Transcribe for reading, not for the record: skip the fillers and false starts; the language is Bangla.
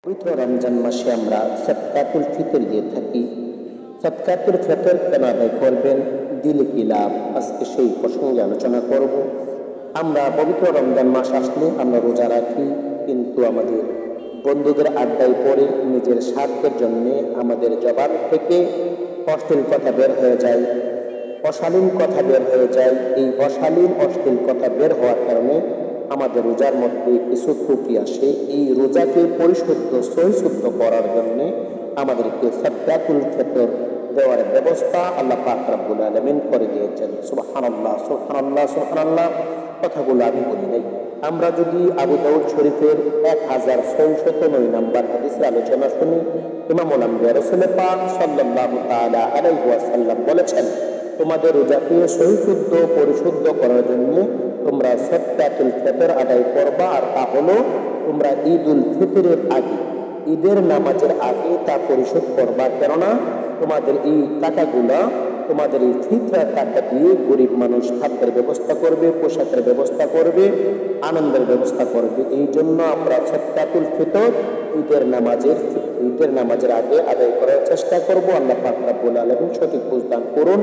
পবিত্র রমজান মাসে আমরা সদকাতুল ফিতর দিয়ে থাকি। সদকাতুল ফিতর কেন আদায় করবেন, দিলে কি লাভ, আজকে সেই প্রসঙ্গে আলোচনা করব। আমরা পবিত্র রমজান মাস আসলে আমরা রোজা রাখি, কিন্তু আমাদের বন্ধুদের আড্ডায় পড়ে নিজের স্বার্থের জন্যে আমাদের জবান থেকে অশ্লীল কথা বের হয়ে যায়, অশালীন কথা বের হয়ে যায়। এই অশালীন অশ্লীল কথা বের হওয়ার কারণে আমাদের রোজার মধ্যে কিছু ত্রুটি আসে। এই রোজাকে পরিশুদ্ধ সহিশুদ্ধ করার জন্য আমাদেরকে সদকাতুল ফিতর দেওয়ার ব্যবস্থা আল্লাহ পাক রব্বুল আলামিন করে দিয়েছেন। সুবহানাল্লাহ, সুবহানাল্লাহ, সুবহানাল্লাহ। কথাগুলো আমি বলি নাই। আমরা যদি আবু দাউদ শরীফের 1069 নম্বর হাদিসের আলোচনা শুনি, ইমামুল আম্বিয়া রাসূল পাক সাল্লাল্লাহু তাআলা আলাইহি ওয়াসাল্লাম বলেছেন, তোমাদের রোজাকে সহিশুদ্ধ পরিশুদ্ধ করার জন্য তোমরা সদকাতুল ফিতর আদায় করবা। আর তা হলো তোমরা ঈদুল ফিতরের আগে, ঈদের নামাজের আগে তা পরিশোধ করবা। কেননা তোমাদের এই টাকাগুলা, তোমাদের এই ফিতরার টাকা দিয়ে গরিব মানুষ খাদ্যের ব্যবস্থা করবে, পোশাকের ব্যবস্থা করবে, আনন্দের ব্যবস্থা করবে। এই জন্য আমরা সদকাতুল ফিতর ঈদের নামাজের আগে আদায় করার চেষ্টা করব। আল্লাহ পাক রব্বুল আলামিন সঠিক বুঝদান করুন।